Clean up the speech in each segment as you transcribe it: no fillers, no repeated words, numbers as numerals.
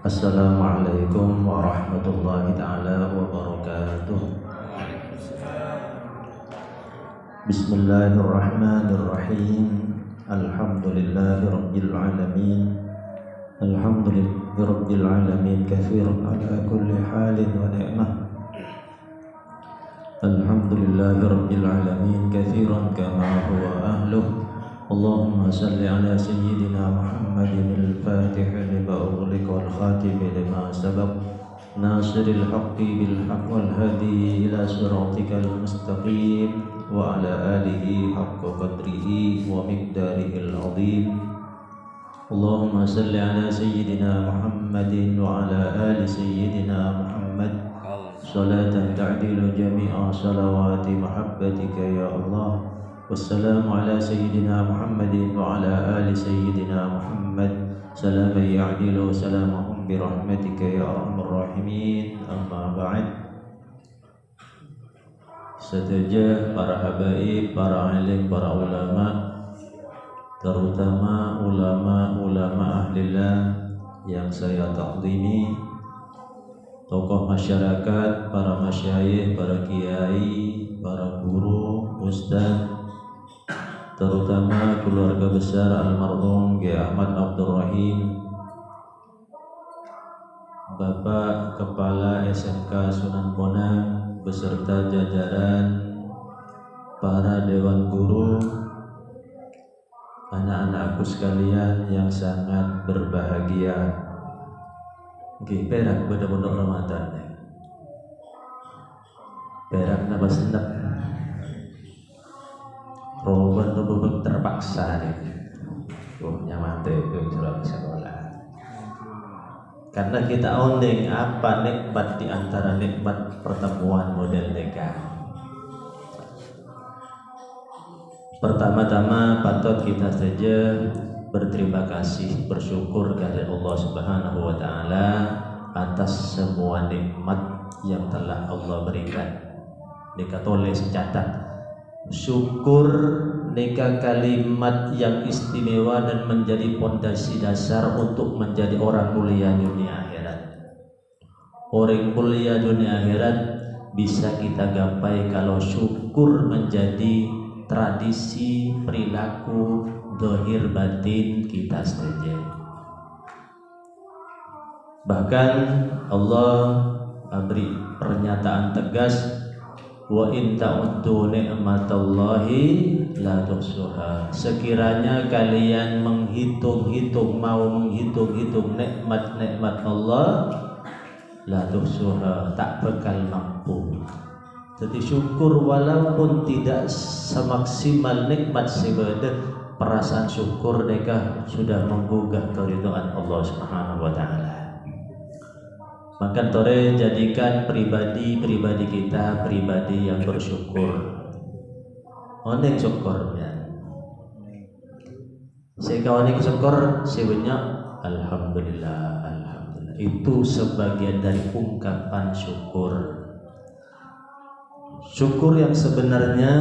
Assalamualaikum warahmatullahi ta'ala wabarakatuh. Bismillahirrahmanirrahim. Alhamdulillahi rabbil alamin. Alhamdulillahi rabbil alamin katsiran ala kulli halin wa ni'mah. Alhamdulillahi rabbil alamin katsiran kama huwa ahluh. Allahumma salli ala sayyidina Muhammadin al-fatih lima ughliqa wal khatim lima sabaq nasiril haqqi bil haqq wal hadi ila siratikal mustaqim wa ala alihi haqqa qadrihi wa miqdarihil azim. Allahumma salli ala sayyidina Muhammadin wa ala ali sayyidina Muhammad salatan ta'dilu jami'a salawati mahabbatika ya Allah. Wassalamu ala sayyidina Muhammadin wa ala ali sayyidina Muhammad salaman ya'dilu salamahum birahmatika ya arhamar rahimin. Amma ba'd. Setuju para habaib, para alim, para ulama, terutama ulama-ulama ahlillah yang saya takzimi, tokoh masyarakat, para masyayikh, para kiai, para guru, ustaz, terutama keluarga besar almarhum Kiai Ahmad Abdul Rahim, Bapak Kepala SMK Sunan Bonang beserta jajaran para dewan guru, anak-anakku sekalian yang sangat berbahagia. Nggih, perak bener-bener Ramadan. Perak napa senep. Roban terpaksa nih. Nyamate itu surat sekolah. Karena kita ondeng apa nikmat di antara nikmat pertemuan model nikah. Pertama-tama patut kita saja berterima kasih, bersyukur kepada Allah Subhanahu wa taala atas semua nikmat yang telah Allah berikan. Dikatulis catat syukur nikah kalimat yang istimewa dan menjadi pondasi dasar untuk menjadi orang mulia dunia akhirat. Orang mulia dunia akhirat bisa kita gapai kalau syukur menjadi tradisi, perilaku, zahir batin kita saja. Bahkan Allah beri pernyataan tegas, wa in ta'uddu ni'matallahi la tuhsuha. Sekiranya kalian mau menghitung nikmat-nikmat Allah, la tuhsuha, tak bakal mampu. Jadi syukur walaupun tidak semaksimal nikmat sebadan, perasaan syukur mereka sudah menggugah keridhaan Allah Subhanahu wa taala. Maka tore jadikan pribadi kita pribadi yang bersyukur. Ondeng syukurnya. Sehingga ondeng syukur sebenarnya alhamdulillah. Itu sebagian dari ungkapan syukur. Syukur yang sebenarnya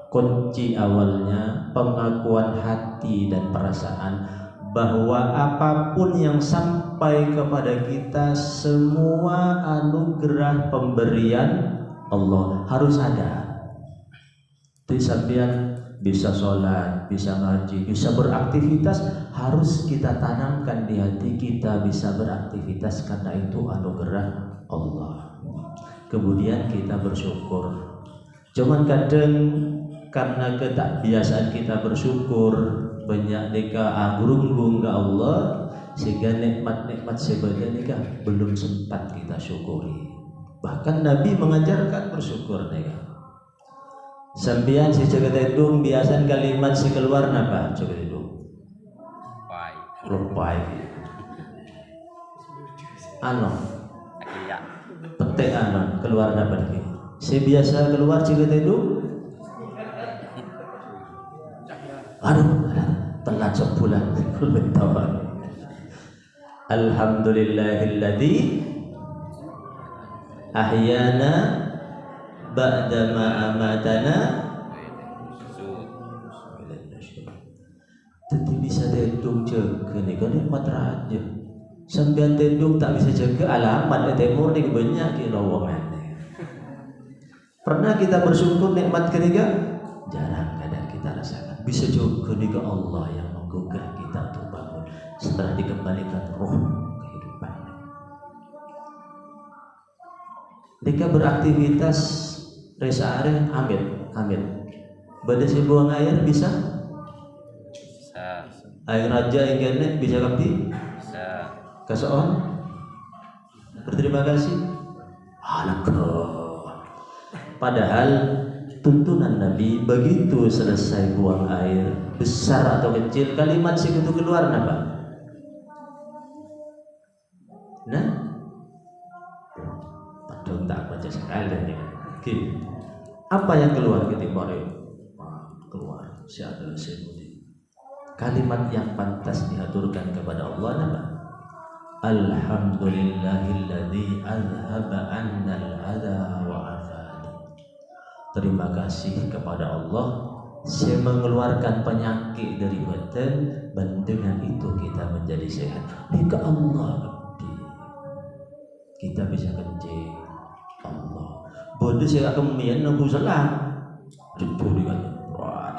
kunci awalnya pengakuan hati dan perasaan bahwa apapun yang sampai kepada kita semua anugerah pemberian Allah harus ada. Jadi sampean bisa sholat, bisa ngaji, bisa beraktivitas, harus kita tanamkan di hati kita bisa beraktivitas karena itu anugerah Allah. Kemudian kita bersyukur. Cuman kadang karena ketakbiasaan kita bersyukur, banyak nikah anggung ke Allah sehingga nikmat-nikmat sebagian nikah belum sempat kita syukuri. Bahkan Nabi mengajarkan bersyukur nikah. Sambian si jagat itu biasa kalimat si keluar napa jagat itu? Rupai. Ano? Petek ano keluar napa lagi? Si biasa keluar jagat itu? Aduh, telat sebulan belum tahu. Alhamdulillahilladzi ahyana ba'da ma amatana. tendung jaga ni kan nikmat raja. Sambian tendung tak bisa jaga alamat timur ni banyak ke lowongan. Pernah kita bersyukur nikmat ketiga? Jarang kadang kita rasakan. Bisa juga ni Allah yang menggugah kita untuk bangun setelah dikembalikan roh kehidupan. Ketika beraktivitas resa are ambil. Pada si buang air bisa? Air raja yang kene bisa kapti? Bisa. Kasoon? Berterima kasih. Alako. Padahal tuntunan Nabi begitu selesai buang air besar atau kecil kalimat segitu keluar apa? Nah, padahal tak baca sekali ni. Apa yang keluar ketika keluar? Siapa sebut? Kalimat yang pantas diaturkan kepada Allah apa? Alhamdulillahilladzi azhaba 'annal adha wa afani. Terima kasih kepada Allah saya mengeluarkan penyakit dari badan dan dengan itu kita menjadi sehat. Jika Allah kita bisa kencing Allah. Bodoh saya akan mian nabu salah. Jujur dengan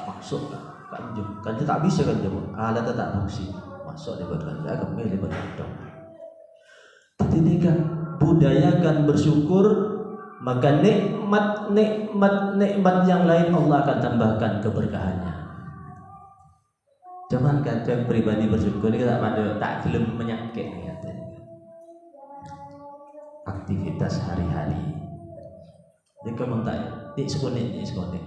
masuk kan tak bisa kan jemu. Alat tak fungsi masuk di badan saya akan milih badan. Ketika budayakan bersyukur maka nikmat yang lain Allah akan tambahkan keberkahannya. Cuman kadang pribadi bersyukur ini tak belum menyakit aktivitas hari-hari. Dia kemang tak sekonek.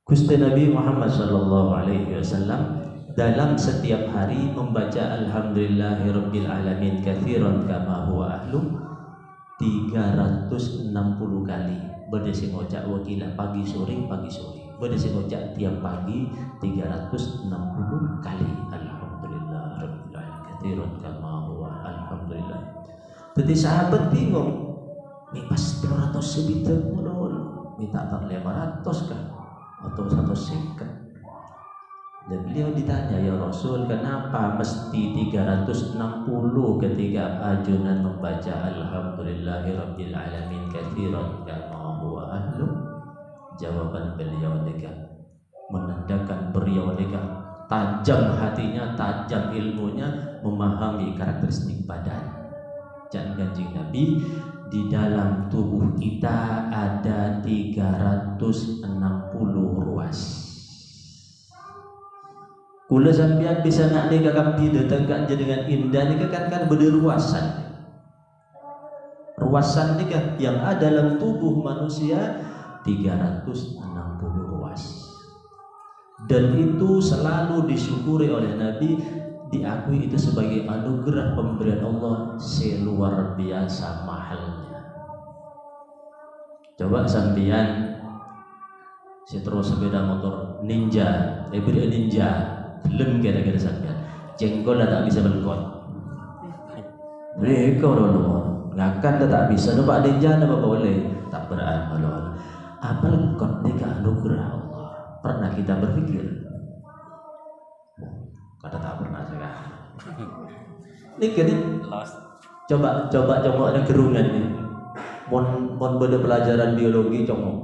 Gusti Nabi Muhammad sallallahu alaihi wasallam dalam setiap hari membaca alhamdulillahirabbil alamin katsiran kama huwa ahlu 360 kali. Berdasarkan ngocak wakilah pagi sore. Berdasarkan ngocak tiap pagi 360 kali. Alhamdulillah rabbil alamin katsiran kama huwa alhamdulillah. Jadi sahabat bingung. Ni pas 200 sebitar minta tak 500 kah atau 150. Dan beliau ditanya, ya Rasul, kenapa mesti 360 ketika ajunan membaca alhamdulillahirabbil alamin katsiran kama huwa ahlu? Jawaban beliau menandakan beliau tajam hatinya, tajam ilmunya, memahami karakteristik badan. Dan Kanjeng Nabi, di dalam tubuh kita ada 360 ruas. Kula sampean bisa nak ni kakampi datang kan dengan indah ni kan berderuasan. Ruasan ni kan yang ada dalam tubuh manusia 360 ruas. Dan itu selalu disyukuri oleh Nabi, diakui itu sebagai anugerah pemberian Allah seluar biasa mahalnya. Coba sampean terus sepeda motor ninja, hybrid ninja. Belum kira-kira sampean jengkol dah tak bisa melengkot. Mereka orang ngakan dah tak bisa. Nampak ninja apa boleh tak beramal. Apa lengkot ni anugerah Allah. Pernah kita berpikir? Kata tak pernah saya. Ni coba ada gerungan ni. Mon benda pelajaran biologi congok.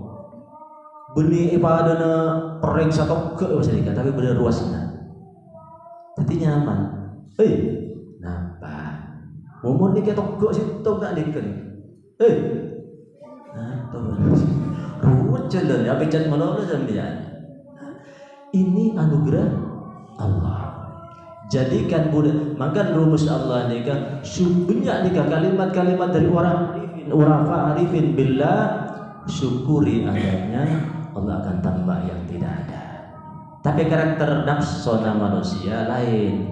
Beni ibadah na periksa ke masyarakat tapi benda ruasnya. Jadi nyaman. Nampak. Momon ni kita gok situ tak diken. Ruwet jalan ya pecat mana sampean. Ini anugerah Allah. Jadikan budak makan rumus Allah ni kan banyak ni kalimat-kalimat dari orang arifin billah, syukuri adanya Allah akan tambah yang tidak ada. Tapi karakter nafsona manusia lain.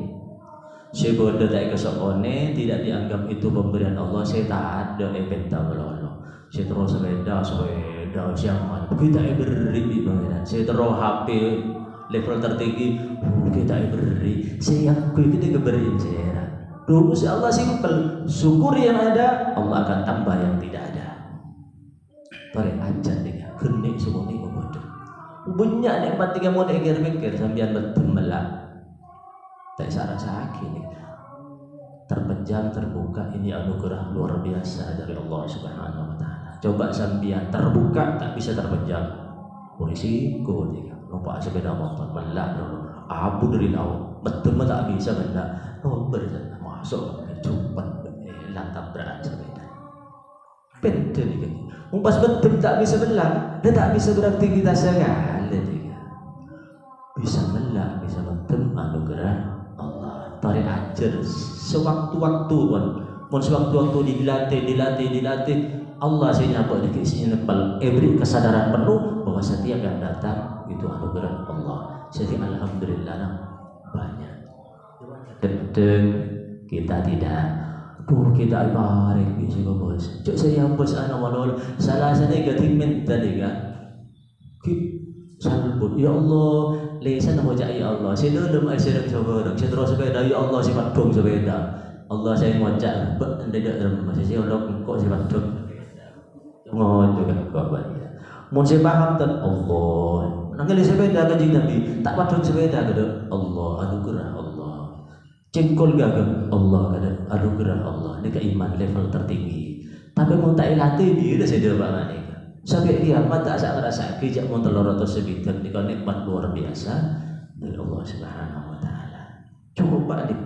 Sebodoh tak kesokone tidak dianggap itu pemberian Allah. Saya tak ada event tablolo. Saya terus sepeda siaman. Kita beri bangunan. Saya terus HP level tertinggi. Kita beri. Saya kita beri saya. Rumus Allah simpel. Syukuri yang ada, Allah akan tambah yang tidak ada. Tarik aja dengan kenik semua ni bodoh. Banyak nikmat tiga mau dikir-pikir sambian betul melak. tak rasa sakit. Terpejam, terbuka, ini anugerah luar biasa dari Allah Subhanahu wa Ta'ala. Coba sambian terbuka tak bisa terpejam, risiko dia. Nampak sepeda motor melak dulu, abu dari laut, betul tak bisa benda. Berjalan masuk cepat, lantak berat sepeda. Benda ni kan. Umpas betul tak bisa melak, dia tak bisa beraktivitas sekali dia. Bisa melak, bisa betul anugerah Allah. Tarik ajar sewaktu-waktu pun. Mun sewaktu-waktu dilatih. Allah saya nyapa di sini nepal. Beri kesadaran penuh bahwa setiap yang datang itu anugerah Allah. Jadi alhamdulillah banyak. Tentu kita tidak. Kita ibarat bisa bos. Cuk saya bos anak malol. Salah sana gatimin tadi kan. Salbut ya Allah, lesan nama ya Allah. Saya dulu masih ada saya terus sepeda ya Allah si padung sepeda. Allah saya ngajak tidak dalam masih saya orang kok si padung. Ngono juga kawan. Mun saya paham tan Allah. Nanggali sepeda kanjeng Nabi, tak padung sepeda kada Allah anugerah Allah. Cengkol gagam Allah kada anugerah Allah. Ini keiman level tertinggi. Tapi mau tak ilatih dia saya jawab ni. Sampai kiamat tak asa ngerasa kijak mau telur atau sebitan di nikmat luar biasa dari Allah Subhanahu wa Ta'ala. Coba nih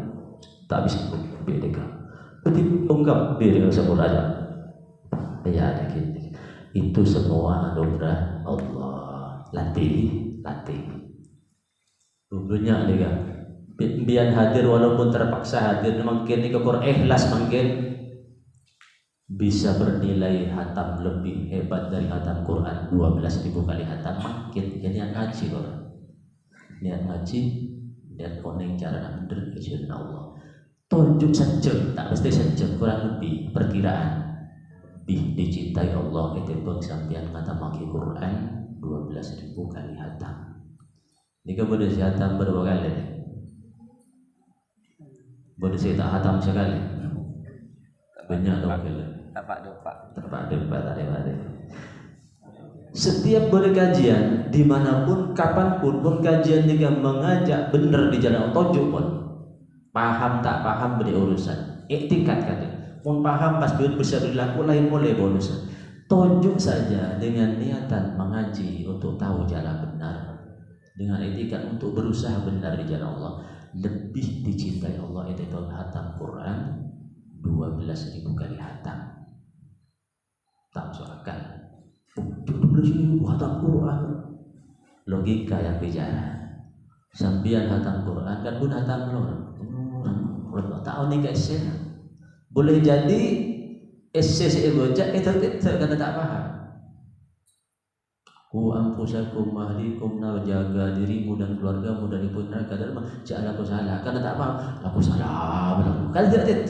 tak bisa beda. Betul ungkap diri semua aja. Ya ada gitu. Itu semua anugerah Allah. Latih. Dulunya ada kan. Biar hadir walaupun terpaksa hadir, mungkin ini kebor ikhlas mungkin bisa bernilai hatam lebih hebat dari hatam Quran 12.000 kali hatam makin. Jadi niat ngaji orang, niat ngaji dan koning cara bener izin Allah. Tunjuk sejam, tak mesti sejam, kurang lebih perkiraan dicintai Allah itu bang sampean kata maki Quran 12.000 kali hatam. Ini kemudian si hatam berapa kali? Boleh saya tak hatam sekali? Banyak dong kali. Tepak dopak tadi. Setiap berkajian dimanapun, kapanpun, pun kajian juga mengajak benar di jalan tojuk pun. Paham tak paham beri urusan. Iktikat kata. Pun paham pas duit bisa berlaku lain boleh bonusan. Tojuk saja dengan niatan mengaji untuk tahu jalan benar. Dengan etikat untuk berusaha benar di jalan Allah. Lebih dicintai Allah itu hatam Quran 12.000 kali hatam. Tak masuk akal. 12.000 hatam Quran. Logika yang bicara. Sambian hatam Quran kan pun hatam lor. Tahu ni guys. Boleh jadi esse bocah itu karena tak paham. Ku anfusakum mahlikum na jaga dirimu dan keluargamu dari neraka dan jangan aku salah karena tak paham. Aku salah. Kan tidak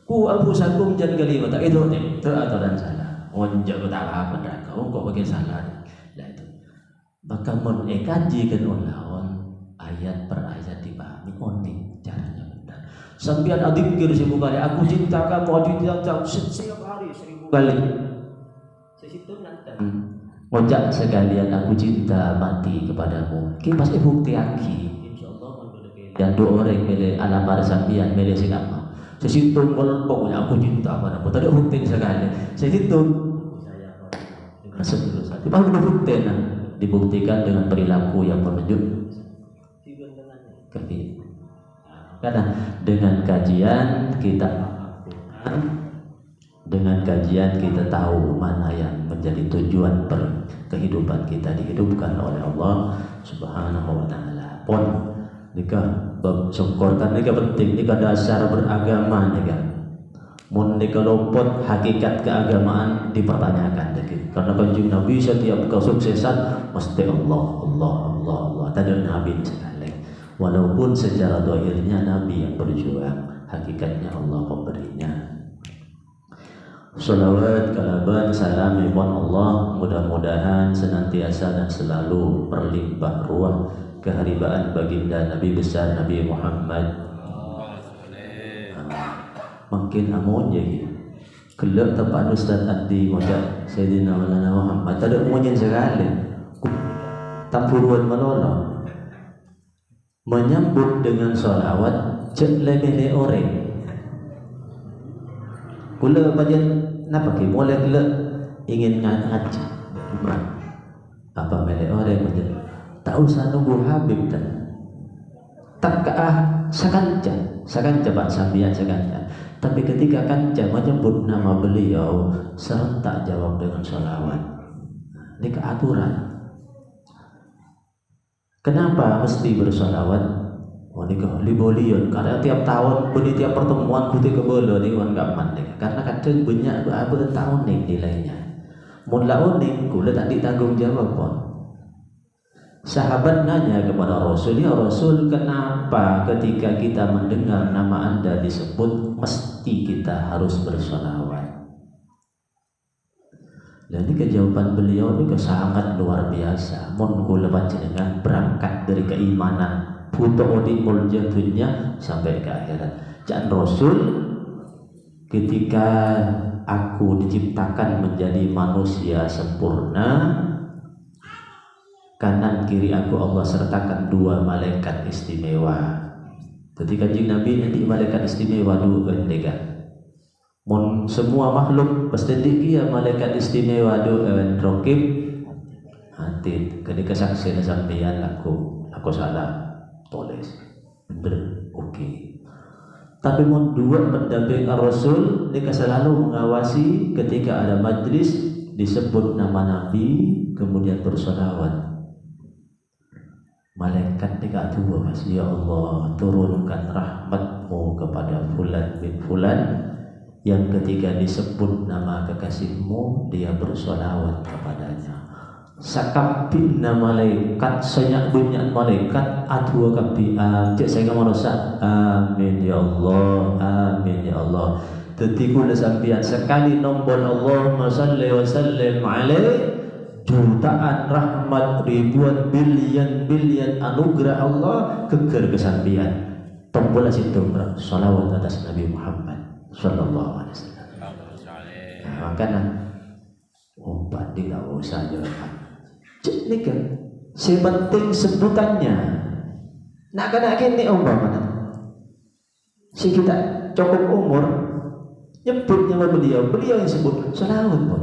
ku anfusakum jangan kalimat tak itu atau dan salah. Onjak ko tak apa neraka. Kok bagian salah. Lah itu. Maka mun kaji kan lawan ayat per ayat dipahami oning caranya benar. Sambian adzikir 1000 kali aku cinta kamu, aku cinta kamu setiap hari 1000 kali. Sesitu nanti. Ngojak sekalian aku cinta mati kepadamu. Ki pas bukti aki. Insyaallah dan dua orang milih alamar sambian milih sing apa. Sesitu pokoknya aku cinta padamu. Tadi bukti sekali. Sesitu Tapi dibuktikan dengan perilaku yang menunjuk karena dengan kajian kita tahu mana yang menjadi tujuan kehidupan kita dihidupkan oleh Allah Subhanahu wa Ta'ala. Pon nikah syukurkan nikah penting, nikah dasar beragama nikah. Mun dikelompok hakikat keagamaan dipertanyakan dikit. Karena kanjeng Nabi setiap kesuksesan mesti Allah. Tadi Nabi sekali. Walaupun secara zahirnya Nabi yang berjuang, hakikatnya Allah pemberinya. Salawat, kalaban, salam ibn Allah mudah-mudahan senantiasa dan selalu berlimpah ruah keharibaan baginda Nabi besar Nabi Muhammad. Makin amun jadi kelak tempat Ustaz Adi ngajak Sayyidina Maulana Muhammad tak ada umunyan sekali tampuruan menolong menyambut dengan sholawat cek lebih orang. Kula bagian napa ki mulai kula ingin ngaji Jumat. Apa mele orang bagian tak usah nunggu Habib dan takah sakanca Pak Sambian sakanca. Tapi ketika kanca menyebut nama beliau serentak jawab dengan sholawat. Ini keaturan. Kenapa mesti bersolawat? Oh ini libolion karena tiap tahun beli tiap pertemuan kuti kebolo ni wan gaman ni. Karena kadang banyak tahun ni nilainya. Mula uning kula tak ditanggung jawab pun. Sahabat nanya kepada Rasul, ya Rasul, kenapa ketika kita mendengar nama Anda disebut mesti kita harus bersolawat? Dan ini kejawaban beliau ini sangat luar biasa. Mun kula panjenengan berangkat dari keimanan putu odimul jatuhnya sampai ke akhirat. Jangan Rasul, ketika aku diciptakan menjadi manusia sempurna, kanan kiri aku Allah sertakan dua malaikat istimewa. Ketika Kanjeng Nabi nanti malaikat istimewa dua bendega. Mun semua makhluk pasti dia malaikat istimewa dua rokib. Nanti ketika saksi sampeyan aku salah tulis bener oke. Tapi mun dua pendamping Rasul mereka selalu mengawasi ketika ada majlis disebut nama Nabi kemudian bersolawat. Malaikat tiga dua mas, ya Allah turunkan rahmatmu kepada fulan bin fulan yang ketika disebut nama kekasihmu dia bersolawat kepadanya. Sakabina malaikat senyak bunyian malaikat adua kabi cek saya merasa amin ya Allah, amin ya Allah. Tetiku sampian sekali nombor Allahumma salli wa sallim alaihi, jutaan rahmat ribuan bilion anugerah Allah keker kesampian tombol situ salawat atas Nabi Muhammad sallallahu alaihi wasallam. Makanya umpat tidak usah jawab. Ini kan sepenting sebutannya. Nak kena kini umpamanya. Si kita cukup umur nyebut nama beliau yang sebut salawat pun.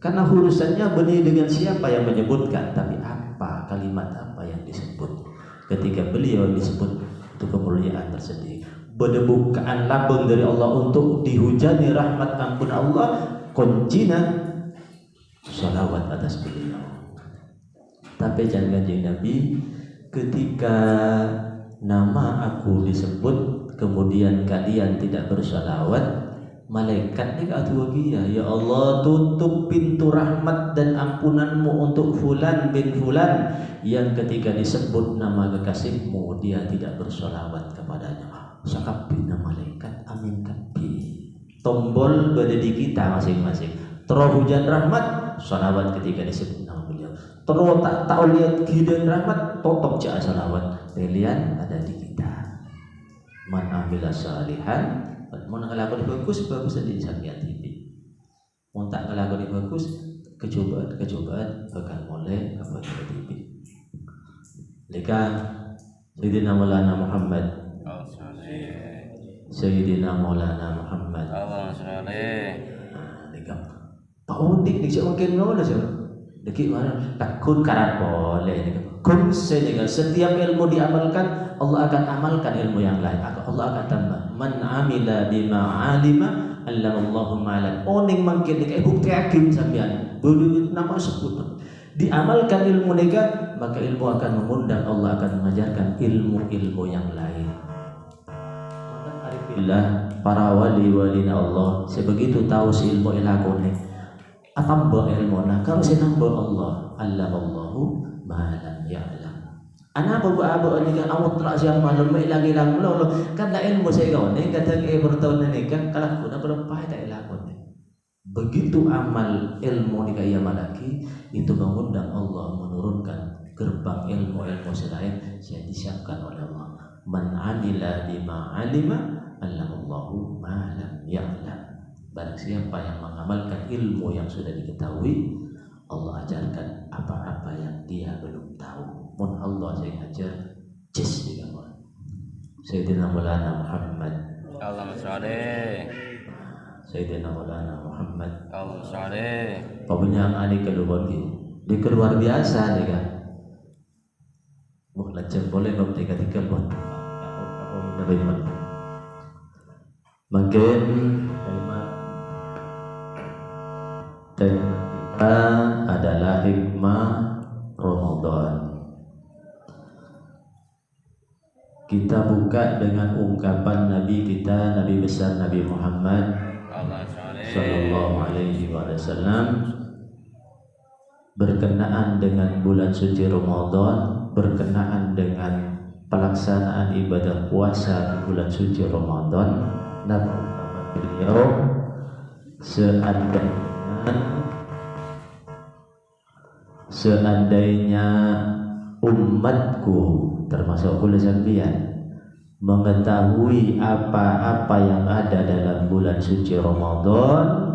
Karena urusannya benih dengan siapa yang menyebutkan, tapi apa kalimat apa yang disebut. Ketika beliau disebut itu kemuliaan tersendiri. Berdebukaan lambung dari Allah untuk dihujani rahmat ampun Allah, kuncinya salawat atas beliau. Tapi jangan Kanjeng Nabi ketika nama aku disebut kemudian kalian tidak bersalawat, malaikat ni kata dia, ya Allah tutup pintu rahmat dan ampunanmu untuk fulan bin fulan yang ketika disebut nama kekasihmu dia tidak bersolawat kepadanya. Sakapina malaikat amin kapi. Tombol berada di kita masing-masing. Terus hujan rahmat, salawat ketika disebut nama beliau. Terus tak tahu lihat hidan rahmat, totok cak salawat. Pilihan ada di kita. Man amila salihan, mau ngelakoni bagus di sampeyan TV. Mau tak ngelakoni bagus, kecobaan bakal mulai apa TV. Lika Sayyidina Maulana Muhammad. Sayyidina Maulana Muhammad. Lika Pak Udik dik mungkin ngono sih. Deki mana takun karat boleh. Kun sehingga setiap ilmu diamalkan Allah akan amalkan ilmu yang lain. Allah akan tambah. Man amila bima alima allamallahu ma'alan. Oning mangkin kayak bukti hakim sampean. Bulu nama sebut. Diamalkan ilmu nega, maka ilmu akan mengundang Allah akan mengajarkan ilmu-ilmu yang lain. Maka arifillah para wali-walina Allah sebegitu tahu si ilmu ilakone. Atamba ilmu nah kalau sinamba Allah allamallahu ma'alan ya'lam. Anak apa ni kan awak terak siang malam lagi lang lo kan dah ilmu saya kau ni kata bertahun ni kan kalau aku nak berempat tak ilakon ni. Begitu amal ilmu ni kaya malaki itu mengundang Allah menurunkan gerbang ilmu-ilmu selain yang disiapkan oleh Allah. Man amila bima alima allamallahu ma lam ya'lam. Barang siapa yang mengamalkan ilmu yang sudah diketahui, Allah ajarkan apa-apa yang dia belum tahu. Mun Allah saya ajar, cis dengan Sayyidina Maulana Muhammad. Allahumma sholli. Sayyidina Maulana Muhammad. Allahumma sholli. Pokoknya ani keluar di luar biasa nih kan. Lancar boleh bab tiga buat. Makin tema adalah hikmah Ramadan. Kita buka dengan ungkapan Nabi kita, Nabi besar Nabi Muhammad Sallallahu Alaihi Wasallam berkenaan dengan bulan suci Ramadan, berkenaan dengan pelaksanaan ibadah puasa di bulan suci Ramadan. Nabi beliau seandainya umatku termasuk kulit sambian mengetahui apa-apa yang ada dalam bulan suci Ramadan,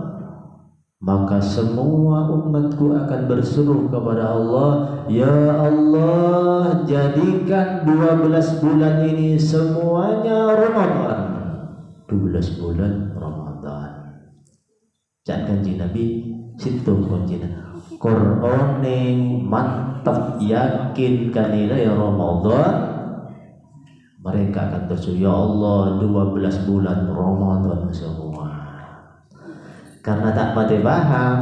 maka semua umatku akan berseru kepada Allah, ya Allah, jadikan 12 bulan ini semuanya Ramadan. 12 bulan Ramadan. Jangan kanji Nabi situ kuncinya. Qur'an mantap yakin kanila ya Ramadan, mereka akan berseru, ya Allah, 12 bulan Ramadan semua. Karena tak pada paham,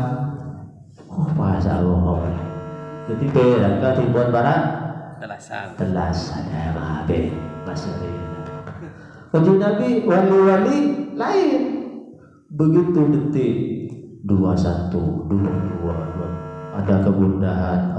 bahasa Allah. Jadi berangkat dibuat barat telasan ya mabe bahasa dia. Kanjeng Nabi wali-wali lain begitu detik 21, 22 ada kegundahan,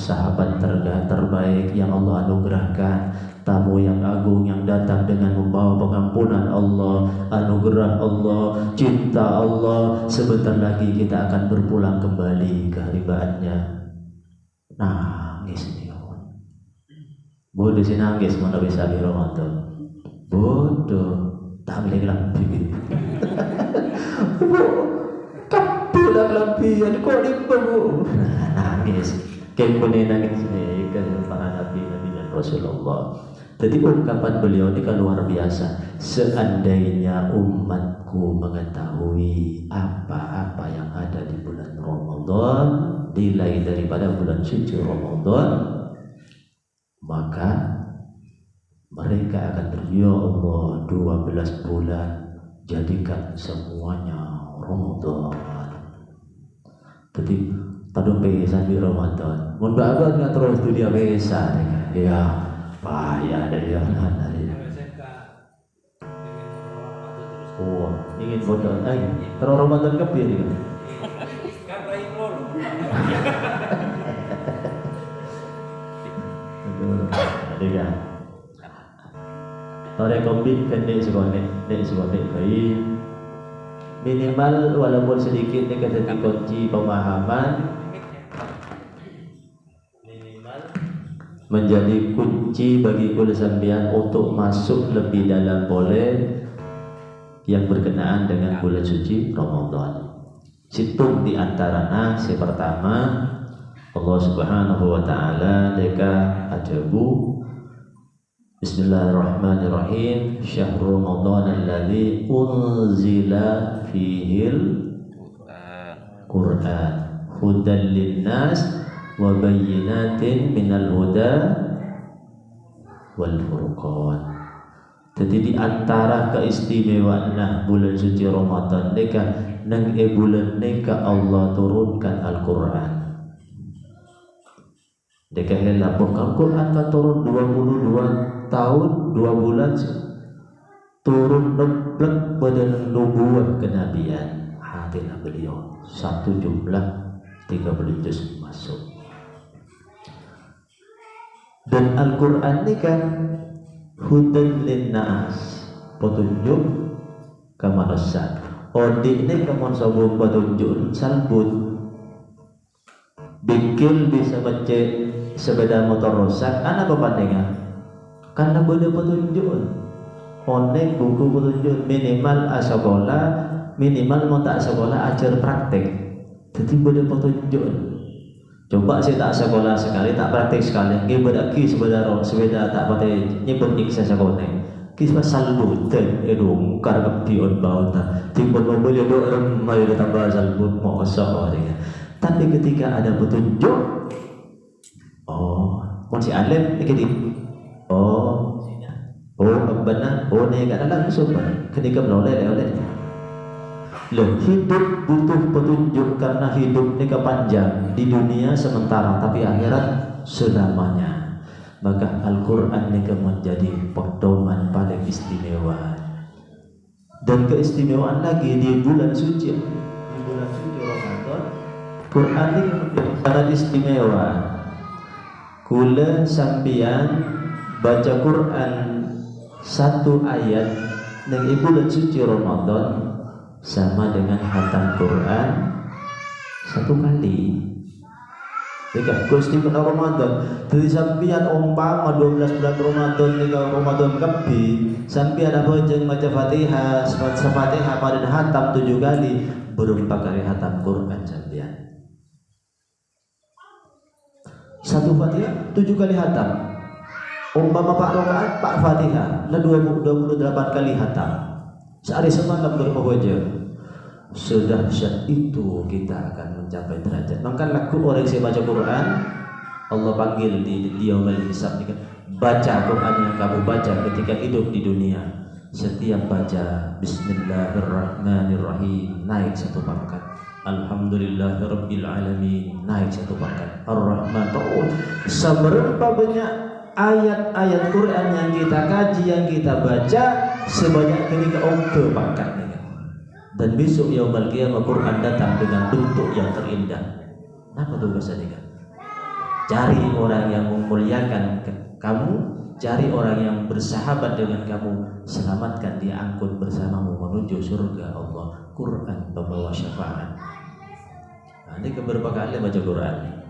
sahabat terbaik yang Allah anugerahkan, tamu yang agung yang datang dengan membawa pengampunan Allah, anugerah Allah, cinta Allah. Sebentar lagi kita akan berpulang kembali ke haribaannya. Nangis nih kawan. Bodoh sih nangis mana bisa di Ramadan. Bodoh tak boleh lampi. Kapilah lampian kok dibawa. Nangis. Kembali nangis nih kan para nabi dan Rasulullah. Jadi ungkapan beliau ini kan luar biasa. Seandainya umatku mengetahui apa-apa yang ada di bulan Ramadan, nilai daripada bulan suci Ramadan, maka mereka akan berdoa, ya Allah, 12 bulan jadikan semuanya Ramadan. Jadi tadu pesa di Ramadan. Mun bagus nggak terus dunia pesa ya. Payah dari orang dari. Oh, ingin bodoh. Terus Ramadan kepiye nih? Kan baik lho. Ada Tore kombin pendek sekonek baik. Minimal walaupun sedikit ini jadi kunci pemahaman, minimal menjadi kunci bagi kulit sambian untuk masuk lebih dalam boleh yang berkenaan dengan bulan suci Ramadan. Situng di antara si pertama Allah Subhanahu wa taala deka ajabu. Bismillahirrahmanirrahim. Syahrul Ramadan alladzi unzila fihil Qur'an hudan linnas wa bayyinatin minal huda wal furqan. Jadi di antara keistimewaan bulan suci Ramadan deka nang bulan neka Allah turunkan Al-Qur'an. Deka hela Al-Qur'an kan turun 22 tahun 2 bulan turun neblek badan nubuah kenabian. Hatilah beliau satu jumlah 30 juz masuk. Dan Al-Quran ini kan hudan linnas, petunjuk ke manusia. Odik ini kamu sabun petunjuk salbut bikin bisa baca sepeda motor rusak. Anak perbandingan karena beda petunjuk. Onek buku petunjuk minimal sekolah, minimal mau tak sekolah ajar praktek. Jadi beda petunjuk. Coba saya tak sekolah sekali, tak praktek sekali. Ini berarti sepeda tak pakai nyebut iksa sekolah. kisah salbutan edung karena pion bauta timbul mobil do mayu tambah salbut mau kosong dia. Tapi ketika ada petunjuk, oh masih alim ini oh benar ini kan langsung ketika menoleh loh, hidup butuh petunjuk karena hidup ini panjang di dunia sementara tapi akhirat selamanya. Maka Al-Quran ini menjadi pedoman paling istimewa. Dan keistimewaan lagi di bulan suci Ramadan, Quran ini sangat istimewa. Kula sambian baca Quran satu ayat di bulan suci Ramadan sama dengan khatam Quran satu kali. Jika Gusti kena Ramadan, dari sampian umpama 12 bulan Ramadan nika Ramadan kebi, sampian apa jeung maca Fatihah, Fatihah pada hatam 7 kali, berumpa kali hatam Quran sampian. Satu Fatihah 7 kali hatam. Umpama 4 rakaat 4 Fatihah, lah 28 kali hatam. Sehari semalam berapa wajah? Sedahsyat itu kita akan mencapai derajat. Maka laku orang yang baca Quran, Allah panggil di yaumul hisab ini kan, baca Quran yang kamu baca ketika hidup di dunia. Setiap baca Bismillahirrahmanirrahim naik 1 pangkat. Alhamdulillahirabbil alamin naik 1 pangkat. Ar-Rahman seberapa banyak ayat-ayat Quran yang kita kaji, yang kita baca, sebanyak ketika ke pangkat. Dan besok yaumul qiyamah Quran datang dengan bentuk yang terindah. Apa tugasnya? Cari orang yang memuliakan kamu, cari orang yang bersahabat dengan kamu, selamatkan dia, angkut bersamamu menuju surga Allah. Quran pembawa syafaat. Nah, ini keberapa kali baca Quran?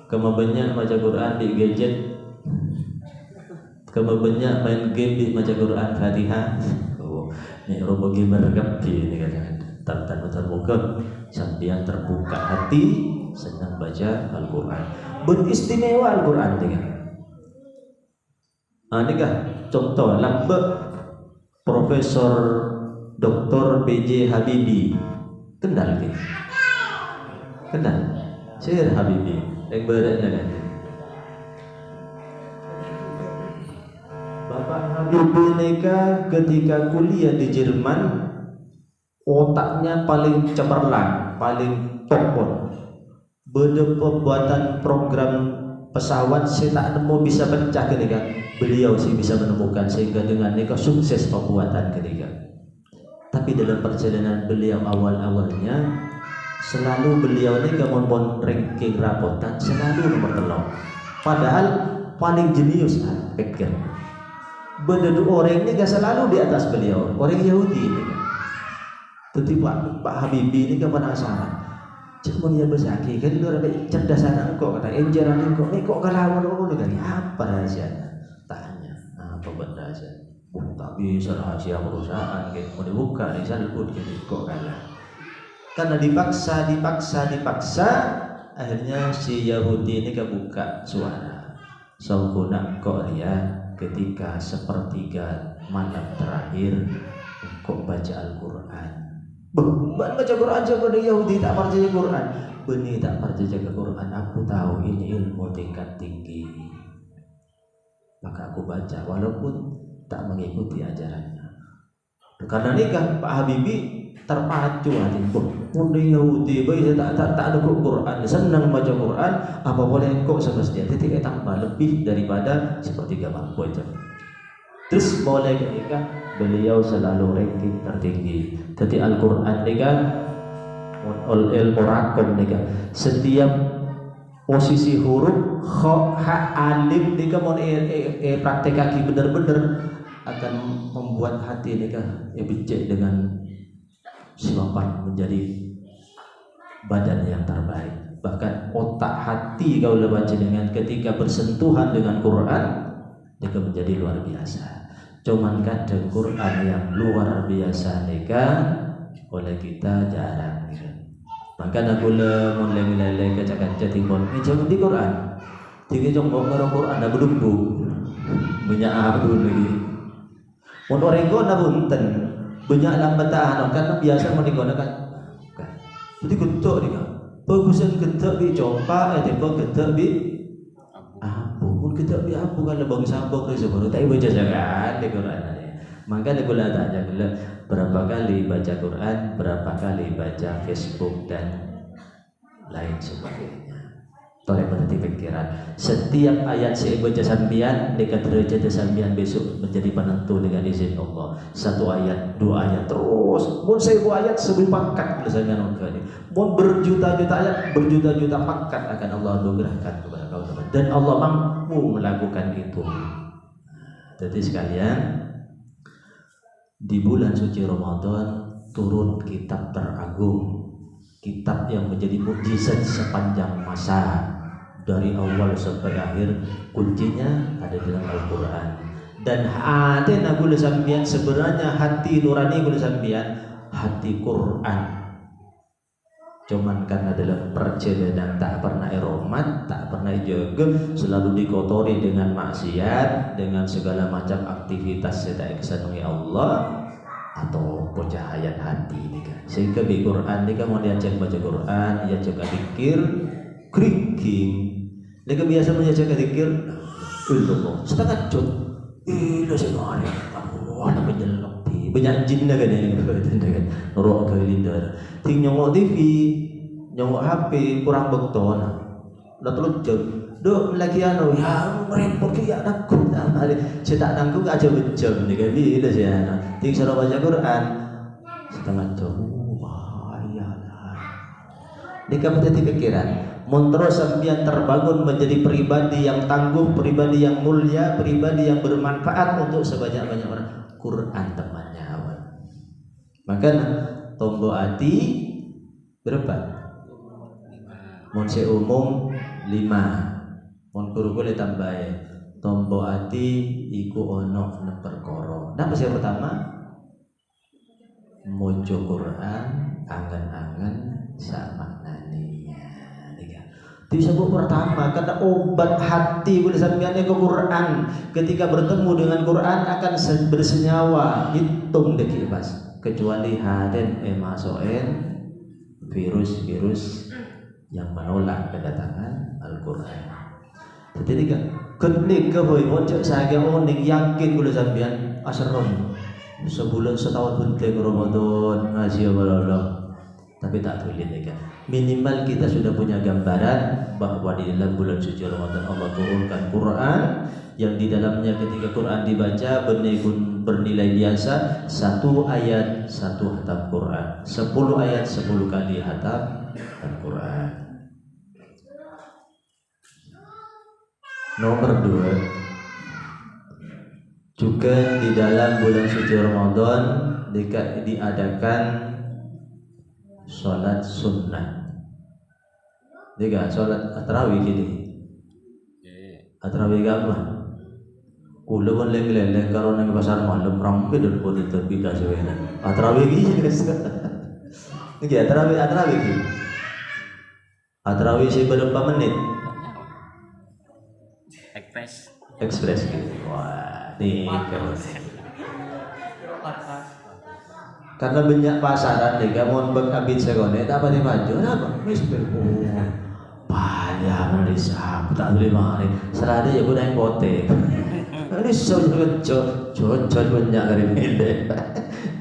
Kamu banyak baca Quran di gadget, kamu banyak main game di baca Quran Fatihah. Ini robo gamer gapi ini kan tanpa terbuka sampai terbuka hati senang baca Al-Quran. Beristimewa Al-Quran dengan. Ini kah contoh lambek Profesor Dr. B.J. Habibie kenal ke? Kenal? Syekh Habibie yang beratnya kan. Bapak Habibie Neka ketika kuliah di Jerman otaknya paling cemerlang, paling topon. Pembuatan program pesawat saya tak nemu bisa pecah ketika beliau sih bisa menemukan, sehingga dengan Neka sukses pembuatan ketika. Tapi dalam perjalanan beliau awal-awalnya selalu beliau Neka membon ranking rapotan selalu nomor 3. Padahal paling jenius pikir. Benda orang ini gak selalu di atas beliau, orang Yahudi ini kan. Tentu Pak Habibie ini kan penasaran. Cuma dia bersaki kan dia orang cerdasan kok kata enjaran kok kok kalawan orang kan apa rahasianya? Tanya apa benda rahasia? Tak bisa rahasia perusahaan kan mau dibuka di salput gitu kok kalah. Karena dipaksa akhirnya si Yahudi ini kebuka suara. Saudara Korea ketika sepertiga malam terakhir kok baca Al-Quran. Baca Quran aja pada Yahudi tak percaya Quran. Benih tak percaya ke Quran. Aku tahu ini ilmu tingkat tinggi. Maka aku baca walaupun tak mengikuti ajarannya. Karena nikah Pak Habibie terpacu hati. Udah Yahudi baik tak ada Quran, senang baca Quran, apa boleh kok semestinya titik tambah lebih daripada sepertiga mangkuk aja. Terus boleh ketika beliau selalu ranking tertinggi. Jadi Al-Quran nikah ilmu rakom nikah. Setiap posisi huruf kha alif nikah mau praktek kaki bener-bener akan membuat hati nikah becek dengan silapan menjadi badan yang terbaik. Bahkan otak hati kau baca dengan ketika bersentuhan dengan Quran dia menjadi luar biasa. Cuman kadang Quran yang luar biasa nikah oleh kita jarang. Maka aku mulai kaca-kaca timbul. Jangan di Quran. Tiga jongkok ngarang Quran dah berdumbu. banyak abu lagi. Mun orego na bunten, banyak lambataan kan biasa mau digunakan. Jadi getok ni kan. Bagusan getok bi coba, tempo getok bi abu. Mun getok bi abu kan lebang sabok tu sebab tak baca jangan di Quran ni. Maka dia gula tanya gula berapa kali baca Quran, berapa kali baca Facebook dan lain sebagainya. Toleh berarti pikiran. Setiap ayat saya baca sambian dekat derajat sambian besok menjadi penentu dengan izin Allah. Satu ayat, dua ayat terus. Mun 1000 ayat 1000 pangkat biasanya nongkrong ini. Mun berjuta-juta ayat, berjuta-juta pangkat akan Allah anugerahkan kepada kau teman. Dan Allah mampu melakukan itu. Jadi sekalian, di bulan suci Ramadan turun kitab teragung, kitab yang menjadi mukjizat sepanjang masa. Dari awal sampai akhir kuncinya ada dalam Al-Quran. Dan hati Nabi Sambian sebenarnya hati nurani Nabi Sambian hati Quran. Cuman karena dalam perjalanan tak pernah eromat, tak pernah jaga, selalu dikotori dengan maksiat, dengan segala macam aktivitas yang tak kesenangi Allah atau pencahayaan hati ni kan. Sehingga di Quran ni kan mau diajak baca Quran, ia jaga zikir, kriki. Mereka biasa menjaga zikir, Allah setengah jam, ilo sekali, Allah nak menjelak, banyak jin nak ni, kan, norok ke lidah, ting nyongok TV, nyongok HP kurang betul, dah terus jam, dok lagi anu, ya merepot ke ya nakut, saya tak nangkut aja berjam ni kan, bila saya, ting suruh baca Quran, setengah jam, bahayalah, mereka berarti pikiran. Montro sambian terbangun menjadi pribadi yang tangguh, pribadi yang mulia, pribadi yang bermanfaat untuk sebanyak-banyak orang. Quran temannya awal. Maka tombol hati berapa? Mon umum 5. Mon guru boleh tambah. Tombol hati iku ono perkara. Napa yang pertama? Mojo Quran, angan-angan sama nani. Disebut pertama karena obat hati boleh sambiannya ke Quran. Ketika bertemu dengan Quran akan bersenyawa. Hitung dek mas. Kecuali haden emasoen virus-virus yang menolak kedatangan Al-Quran. Jadi kan ketik ke boy mocok saya oning yakin boleh sambian asron sebulan setahun bentek Ramadan ngasih Allah. Tapi tak boleh kan. Minimal kita sudah punya gambaran bahwa di dalam bulan suci Ramadan Allah turunkan Quran yang di dalamnya ketika Quran dibaca bernilai biasa 1 ayat 1 hatam Quran, 10 ayat 10 kali hatam Al-Quran. Nomor 2, juga di dalam bulan suci Ramadan diadakan sholat sunnah. Tiga sholat tarawih gini. Tarawih apa? Kula pun leng-leng kalau nang pasar malam rampe dan pun terbida sewena. Tarawih gini guys. Niki tarawih gini. Tarawih sih berapa menit? Express gitu. Wah, nih karena banyak pasaran deh, kamu berkabit segone, tak apa maju, apa? Mister, payah menulis, tak boleh mari. Serada ya gue naik pote. Ini cocok banyak dari ini.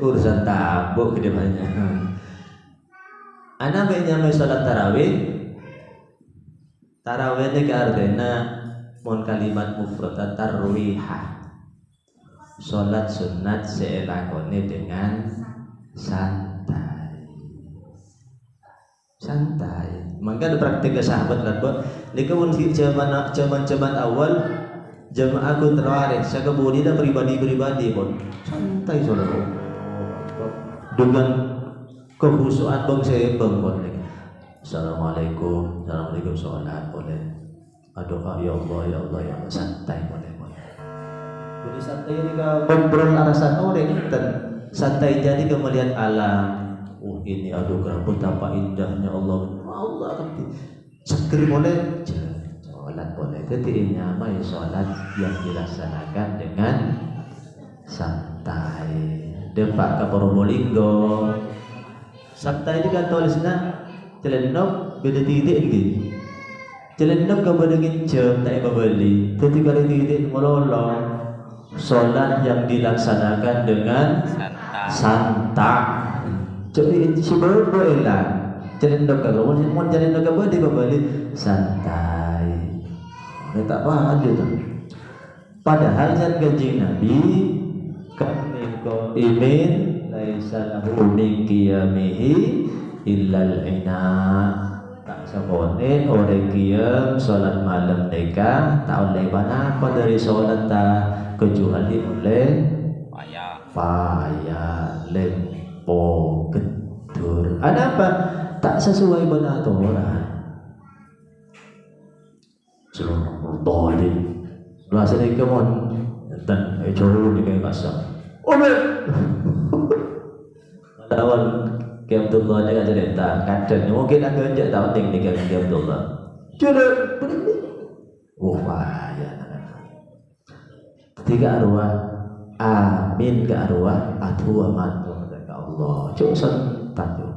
Urusan tabuk ke depannya. Anak banyak salat tarawih. Tarawih ini artinya mon kalimat mufrad tarwihah. Salat sunat seelakone dengan santai. Maka ada praktik sahabat lah. Nika pun zaman awal jamaah aku terakhir. Saya kebudi dan pribadi pun santai saudara. Dengan kehusuan bangsa pun. Assalamualaikum, sholat boleh. Doa ya Allah ya Allah santai boleh. Jadi santai ini ngobrol arasan orang dan santai jadi melihat alam. Oh ini aduh betapa indahnya Allah. Allah seger boleh, sholat boleh. Jadi namanya sholat yang dilaksanakan dengan santai. Depak ke Probolinggo, santai itu kan tulisnya celenok beda titik gitu. Celenok ke beda kincem tak beli. Jadi kalau titik melolong, sholat yang dilaksanakan dengan santai. Jadi si berdoa lah. Celenok ke mau celenok ke beda beli santai. Tak paham aja tu. Padahal kan Kanjeng Nabi imin laisa lahu min qiyamihi illal ina. Tak sabone orang qiyam salat malam mereka tak oleh apa dari salat tak kecuali oleh payah lempo gedur. Ada apa? Tak sesuai benar aturan. Seluruh tadi rasanya kemon dan jauh di kayak kasar. Lawan Kiai Abdullah dia cerita kadang mungkin agak aja tahu tinggi Kiai Abdullah. Jadi ya. Tiga arwah amin ke arwah atu amat kepada Allah. Cuk sentan tu.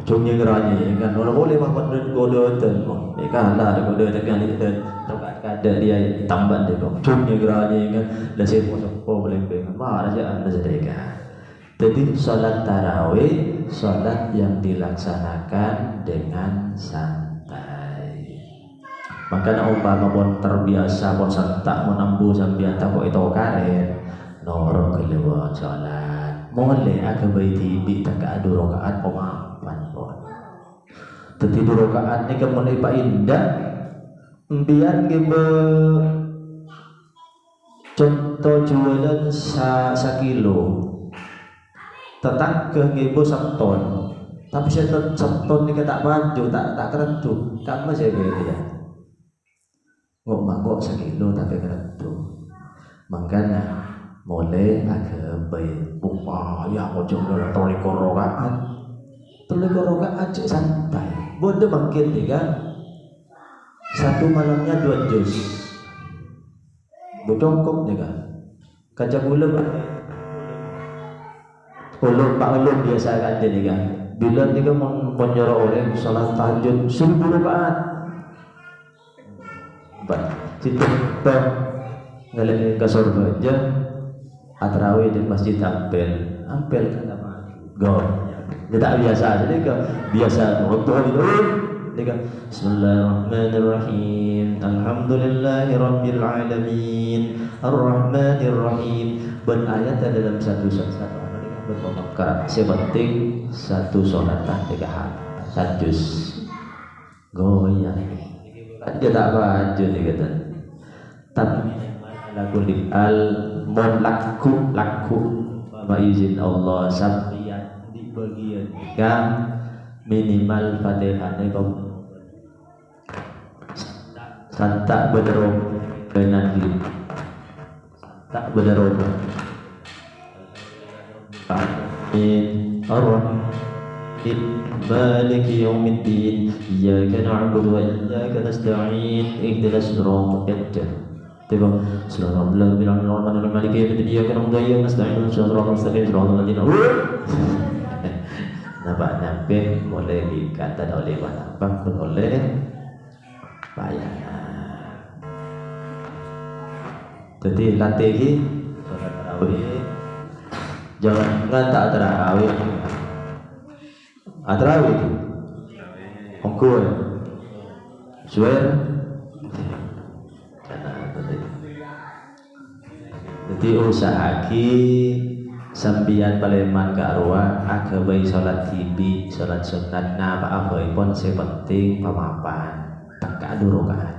Cuma ngeranya kan orang boleh makan dan goda ten, kan lah ada goda dengan itu tempat kada dia tamban dia kok. Cuma ngeranya kan, dah saya pun boleh dengan mana aja anda sedekah. Jadi salat tarawih, salat yang dilaksanakan dengan santai. Makanya umpama pun terbiasa pun sentak menambu sambil tak kok itu karet, norok kelewat salat. Boleh agak baiti bi tak ada rakaat pemapan pun. Tetapi rakaat ni kemun ipa indah biar gibe contoh jualan sakilo tetap ke gibe sabton. Tapi saya sabton ni tak maju tak kerentu. Kamu saya dia. Ngok mangkok sakilo tapi kerentu. Makanya mulai agak baik upaya ojo dalam toliko rokaat cek santai bodoh bangkit kan satu malamnya 2 juz bocongkok nih kan kaca bulan ulun biasa kan jadi kan bila dia menyuruh orang salat tahajud 1000 rakaat situ ngelihat ke surga aja atrawih di masjid tampil kan apa go dia tak biasa jadi ke biasa waktu hari itu dia kan Bismillahirrahmanirrahim Alhamdulillahirabbil alamin Arrahmanirrahim berayat dalam satu berpemekar sepenting satu solatan 3 sajus goyang dia tak baju dia kata tapi lagu al mon laku izin Allah sampai di bagian yang minimal Fatihah ni kau santak berderong dengan diri tak berderong Amin Ar-Rahim Maliki Yawmiddin Iyyaka na'budu wa iyyaka nasta'in ihdinas siratal mustaqim Tengok Assalamualaikum warahmatullahi wabarakatuh. Dia kan mudaya nasta'in siratal mustaqim siratal ladzina nampak boleh dikata oleh apa boleh bayangan. Jadi latih salat tarawih jangan tak tarawih tarawih ongkul suara jadi usahaki sambian paleman ke arwah agabai salat tibi salat sunat na apa pun sepenting pemapan tak ada rokaat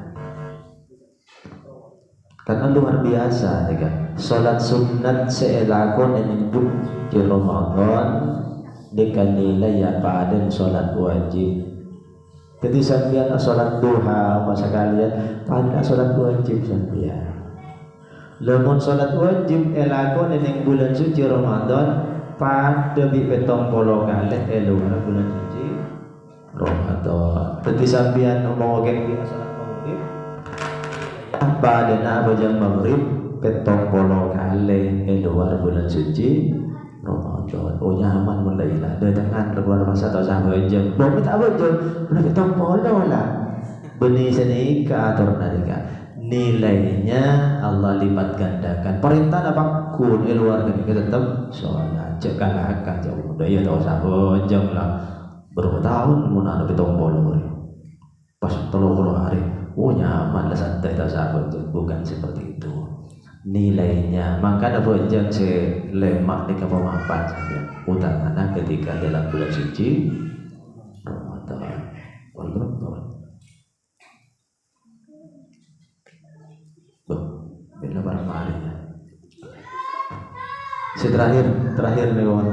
karena luar biasa kan salat sunat seelakon yang hidup di Ramadan dengan nilai ya padan salat wajib. Jadi sambian salat duha masa kalian pada salat wajib sambian lamun salat wajib elakon yang bulan suci Ramadan pada bi petong polo kalih elu bulan suci Ramadan. Tadi sampean ngomong oke di salat maghrib. Apa dana jam maghrib petong polo kali luar bulan suci Ramadan. Oh nyaman mulai lah. Dengan luar masa atau sampai jam. Mau minta apa jam? Petong polo lah. Benih senika atau nalika. Nilainya Allah lipat gandakan. Perintah apapun luar kita tetap sholat. Cekal akan jauh. Daya tahu sampai jam lah. Berapa tahun mun anu petong polo pas 30 hari oh nyaman lah santai tak sahabat tuh. Bukan seperti itu nilainya. Maka ada bonjang se lemak di kapamapan utamanya ketika dalam bulan suci Ramadan. Bila barang harinya terakhir nih kawan.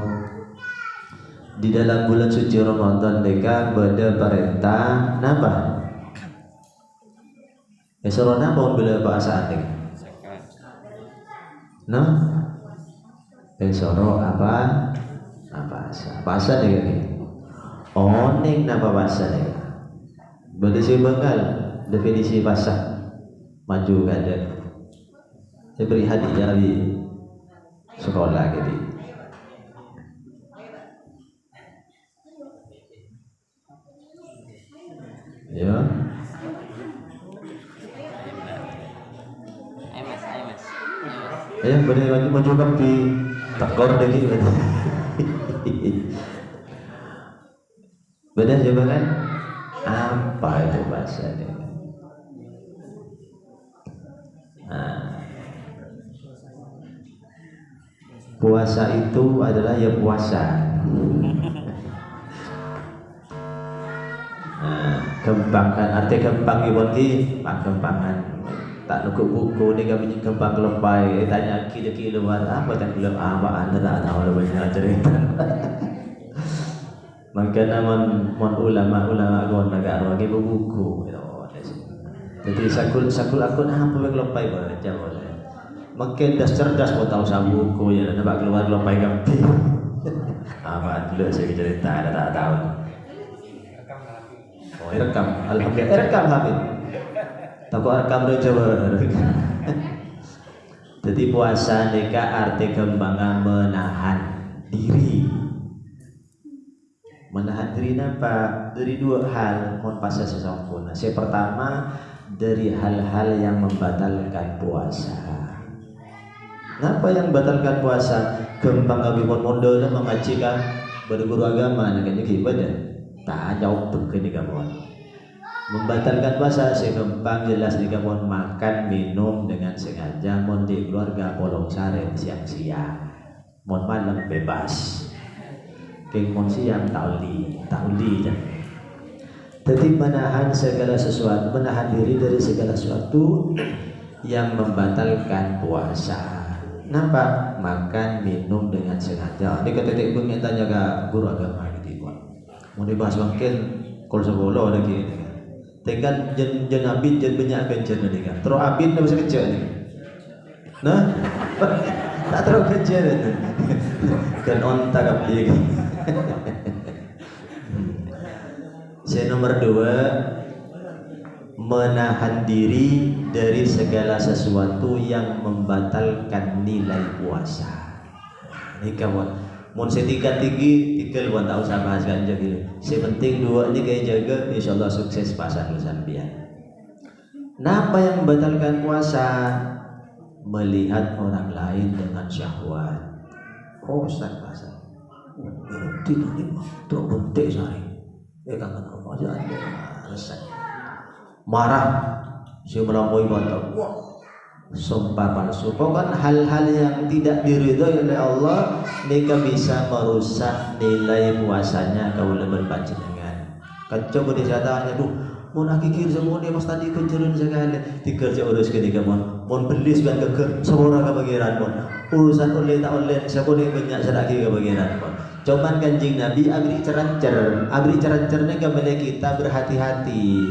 Di dalam bulan suci Ramadan mereka pada perintah napa? Esoro napa bila bahasa aneh? Nah, esoro apa? Bahasa deh ni. Oh, neng napa bahasa deh? Bahasa Bengal definisi bahasa maju kada. Saya beri hadiah di sekolah gitu. Ya. Benar maju kaki takor lagi benar. Benar coba kan? Apa itu bahasanya? Puasa itu adalah ya puasa. Kembangkan arti kembang ibonti pak kembangan tak nukuk buku ni kami kembang kelempai tanya kira luar apa tak belum apa anda tak tahu banyak cerita. Maka namun ulama gon negara bagi buku jadi sakul aku apa yang kelempai baca boleh makin das cerdas mau tahu sabuku ya nampak keluar kelempai kami apa dulu saya cerita ada tak tahu. Oh, rekam, alhamdulillah rekam habis. Takut rekam dulu coba. Jadi puasa nika arti kembangan menahan diri. Menahan diri apa? Dari dua hal mohon puasa sesempurna. Yang pertama dari hal-hal yang membatalkan puasa. Kenapa yang membatalkan puasa? Kembang kami pun mondol mengajikan berguru agama nak ibadah. Tak jauh begini kawan. Membatalkan puasa sekembang jelas ni kawan makan minum dengan sengaja mon di keluarga polong sare siang-siang mon malam bebas keng mon siang tauli jadi menahan segala sesuatu, menahan diri dari segala sesuatu yang membatalkan puasa. Kenapa? Makan minum dengan sengaja. Ini ketika ibu tanya ke guru agama gitu. Mau dibahas mungkin kalau sekolah lagi ini. Tinggal jen abid jen banyak kencen ni kan. Terus abid dah bisa kecil ni. Nah, tak terus kecil ni. Kan onta kapih. Yang nomor 2 menahan diri dari segala sesuatu yang membatalkan nilai puasa. Ini kawan. Mun setiga tinggi, tiga luan tahu sama haskan jadi. Sepenting dua ni kayak jaga, insyaallah sukses pasang sambian. Napa yang membatalkan puasa? Melihat orang lain dengan syahwat. Oh, Ustaz pasang. Tidak ni tu bentik sari. Kan apa aja Ustaz. Marah, si melampaui batal. Sumpah palsu. Pokoknya hal-hal yang tidak diridhoi oleh Allah mereka bisa merusak nilai puasanya kalau berpanjenengan. Coba disatanya tuh mau nakikir semua ni pas tadi kejerun sekali dikerja urus ketika mau beli segan keker semua kebagiran mau urusan oleh tak oleh semua banyak sedaki kebagiran mau. Cuman kanjeng Nabi abri cerancer ni kepada kita berhati-hati.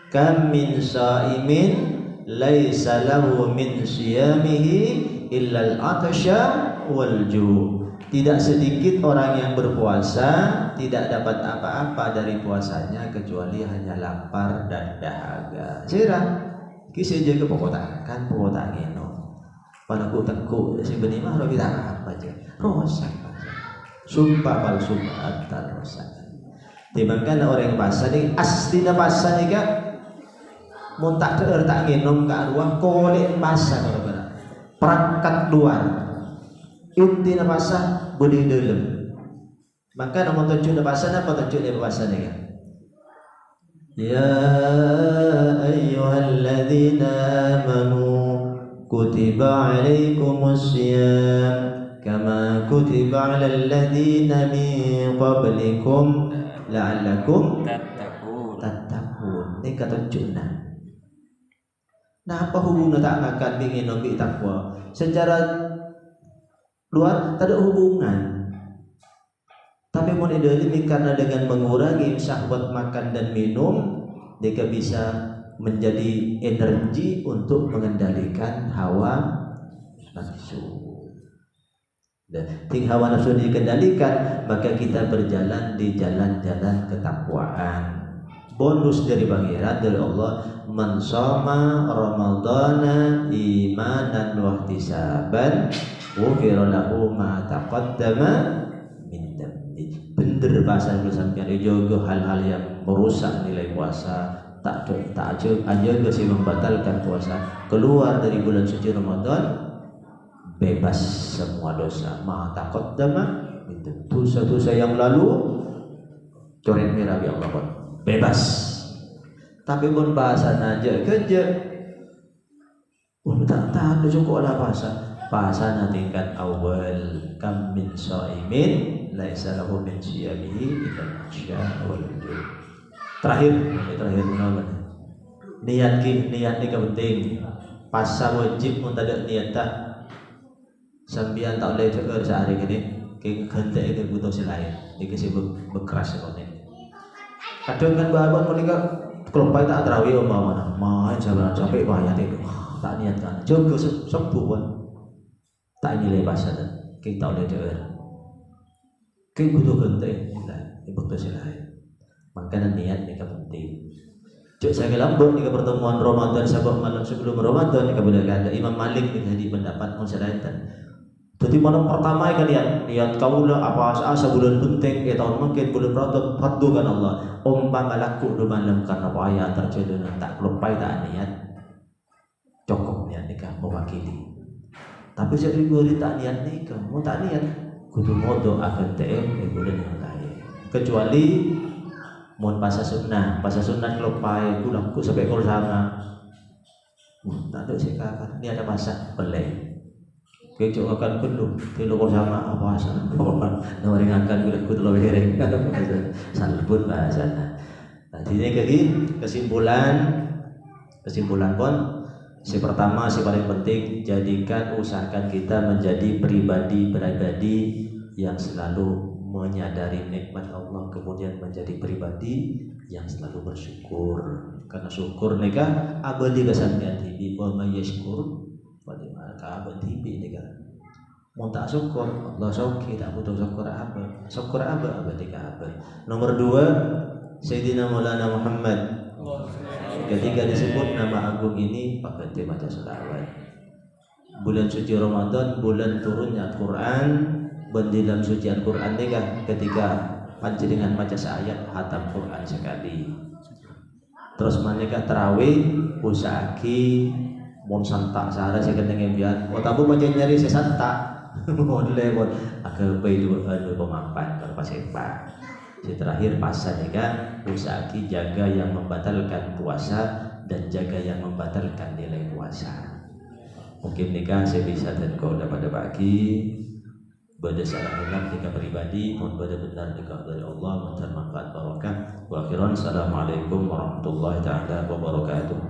Kam min saimin laisa lahu min siyamihi illa al-atasha wal ju'. Tidak sedikit orang yang berpuasa tidak dapat apa-apa dari puasanya kecuali hanya lapar dan dahaga. Sira, kisah jaga pokotakan pokotangino. Pada ku tekuk si benih mah kita apa aja. Rosak. Sumpah pal sumpah antar rosak. Timbangkan orang yang puasa ni asli na puasa ni kan. Mun tak keur tak nginom ka ruang kolek puasa kalau benar. Perangkat luar. Inti na puasa budi dalam. Maka nama tunjuk na puasa apa tunjuk dia puasa ni kan? Ya ayyuhalladzina amanu kutiba alaikumus syiyam kama kutiba alal ladzina min qablikum la'allakum tattaqun. Ini kata tunjukna. Nah, apa hubungan tak akan ingin nabi takwa? Secara luar tak ada hubungan. Tapi model ini karena dengan mengurangi syahwat makan dan minum, dia bisa menjadi energi untuk mengendalikan hawa nafsu. Dan hawa nafsu dikendalikan, maka kita berjalan di jalan-jalan ketakwaan. Bonus dari pangeran dari Allah, man shoma ramadhana imanan wa ihtisaban ghufira lahu ma taqaddama min dhanbi. Bener bahasa sampeyan jogo hal-hal yang merusak nilai puasa, tak aja sih membatalkan puasa. Keluar dari bulan suci Ramadan bebas semua dosa. Ma taqaddama min dhanbi. Dosa-dosa yang lalu coret merah ya Allah. Bebas. Tapi pun bahasa aja kerja. Tak ada cukup lah bahasa. Bahasa tingkat awal kam min shaimin laisa lahu min siyamihi illa syaa wal wujud. Terakhir menolak. Niat ni penting. Puasa wajib mun tak ada niat tak. Sambian tak boleh tegur sehari ini. Ke hendak ke butuh selain. Dikasih berkeras ni. Kadang kan bahagian mereka kelompok tak terawih umpama main sampai bahaya itu tak niatkan juga sembuh pun tak nilai bahasa kita oleh dewan kita butuh genting butuh silai makanya niat mereka penting. Cuk saya lambok di pertemuan Ramadan sabab malam sebelum Ramadan kemudian ada Imam Malik menjadi pendapat masyarakat. Jadi malam pertama kalian niat kaulah apa asa bulan penting tahun mungkin bulan fardu kan Allah umpama laku do malam karena bahaya terjadi tak lupai tak niat cukup niat nikah mewakili. Tapi saya beri tak niat nikah mau tak niat kudu modo akan bulan yang lain kecuali mau puasa sunnah lupai pulang ku sampai kol sama tak ada sih kakak ni ada masa boleh kecok akan penuh kalau sama apa asal orang akan kulit lo hereng salbun bahasana. Ini lagi kesimpulan pun si pertama si paling penting usahakan kita menjadi pribadi yang selalu menyadari nikmat Allah kemudian menjadi pribadi yang selalu bersyukur karena syukur nikah abadi kesampian di bawah yashkur bagaimana abadi nikah mau tak syukur Allah syukur tak butuh syukur apa abadi abadi. Nomor 2 Sayyidina Maulana Muhammad ketika disebut nama agung ini pakai baca selawat. Bulan suci Ramadan bulan turunnya Al-Quran dalam suci Al-Quran nikah ketika panjenengan maca ayat hatam Quran sekali. Terus menikah terawih usaki mon santak sehari saya kena biar. Tabu macam nyari saya santak. Boleh bon. Aku itu pemapan berpasepa. Yang terakhir puasa nikah usaki jaga yang membatalkan puasa dan jaga yang membatalkan nilai puasa. Mungkin nikah saya bisa dan kau dapat pagi. Pada salah hilang nikah pribadi mohon pada benar nikah dari Allah manfaat barokah. Wa akhiran assalamualaikum warahmatullahi taala wabarakatuh.